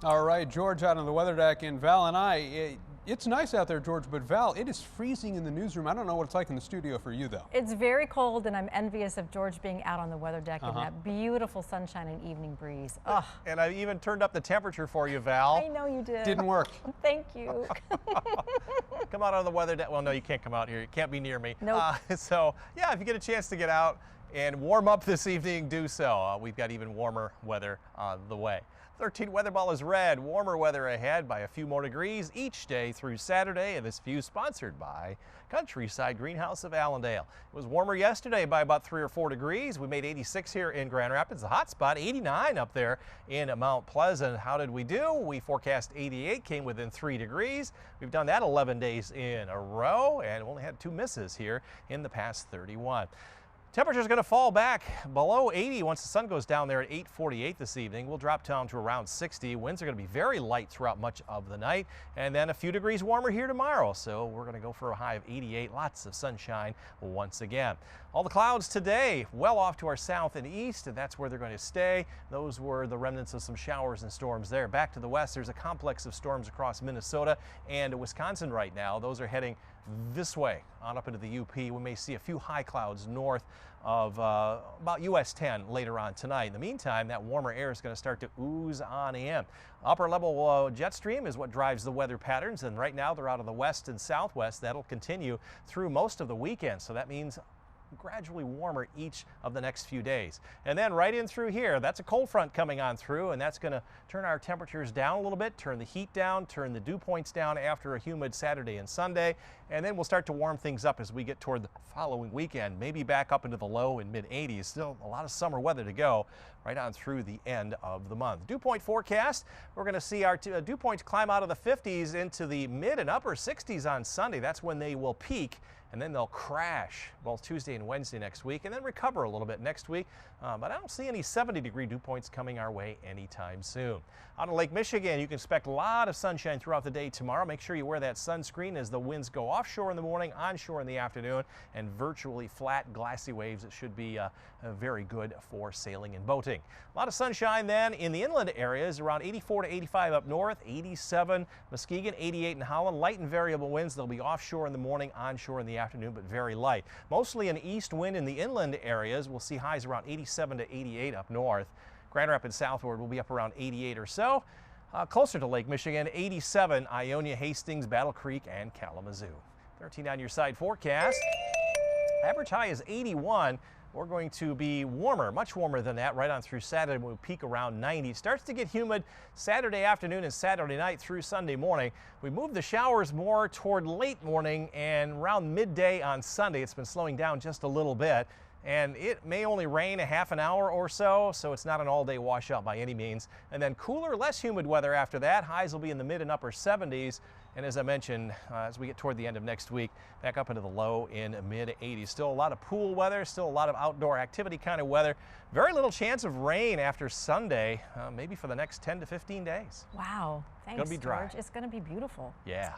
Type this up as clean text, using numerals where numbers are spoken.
All right, George out on the weather deck, and Val and it's nice out there, George, but Val, it is freezing in the newsroom. I don't know what it's like in the studio for you, though. It's very cold, and I'm envious of George being out on the weather deck in that beautiful sunshine and evening breeze. Ugh. And I even turned up the temperature for you, Val. I know you did. Didn't work. Thank you. Come out on the weather deck. Well, no, you can't come out here. You can't be near me. Nope. So, yeah, if you get a chance to get out and warm up this evening, do so. We've got even warmer weather on the way. 13 weather ball is red. Warmer weather ahead by a few more degrees each day through Saturday, and this view sponsored by Countryside Greenhouse of Allendale. It was warmer yesterday by about 3 or 4 degrees. We made 86 here in Grand Rapids, the hot spot, 89 up there in Mount Pleasant. How did we do? We forecast 88, came within 3 degrees. We've done that 11 days in a row and only had 2 misses here in the past 31. Temperature is going to fall back below 80 once the sun goes down there at 8:48 this evening. We'll drop down to around 60. Winds are going to be very light throughout much of the night, and then a few degrees warmer here tomorrow. So we're going to go for a high of 88. Lots of sunshine once again. All the clouds today well off to our south and east, and that's where they're going to stay. Those were the remnants of some showers and storms there. Back to the west, there's a complex of storms across Minnesota and Wisconsin right now. Those are heading this way on up into the UP. We may see a few high clouds north of about US 10 later on tonight. In the meantime, that warmer air is going to start to ooze on in. Upper level jet stream is what drives the weather patterns, and right now they're out of the west and southwest. That'll continue through most of the weekend, so that means gradually warmer each of the next few days. And then right in through here, that's a cold front coming on through, and that's going to turn our temperatures down a little bit, turn the heat down, turn the dew points down after a humid Saturday and Sunday, and then we'll start to warm things up as we get toward the following weekend, maybe back up into the low and mid 80s. Still a lot of summer weather to go right on through the end of the month. Dew point forecast, we're going to see our dew points climb out of the 50s into the mid and upper 60s on Sunday. That's when they will peak, and then they'll crash both Tuesday and Wednesday next week, and then recover a little bit next week. But I don't see any 70-degree dew points coming our way anytime soon. Out of Lake Michigan, you can expect a lot of sunshine throughout the day tomorrow. Make sure you wear that sunscreen as the winds go offshore in the morning, onshore in the afternoon, and virtually flat, glassy waves. It should be very good for sailing and boating. A lot of sunshine then in the inland areas, around 84 to 85 up north, 87 Muskegon, 88 in Holland. Light and variable winds. They'll be offshore in the morning, onshore in the afternoon, but very light. Mostly an east wind in the inland areas. We'll see highs around 87 to 88 up north. Grand Rapids southward will be up around 88 or so. Closer to Lake Michigan, 87 Ionia, Hastings, Battle Creek, and Kalamazoo. 13 on your side forecast. Average high is 81. We're going to be warmer, much warmer than that, right on through Saturday. We'll peak around 90. Starts to get humid Saturday afternoon and Saturday night through Sunday morning. We move the showers more toward late morning and around midday on Sunday. It's been slowing down just a little bit, and it may only rain a half an hour or so, so it's not an all-day washout by any means. And then cooler, less humid weather after that. Highs will be in the mid and upper 70s. And as I mentioned, as we get toward the end of next week, back up into the low in mid 80s. Still a lot of pool weather, still a lot of outdoor activity kind of weather. Very little chance of rain after Sunday, maybe for the next 10 to 15 days. Wow. Thanks, Gonna be dry. George. It's going to be beautiful. Yeah.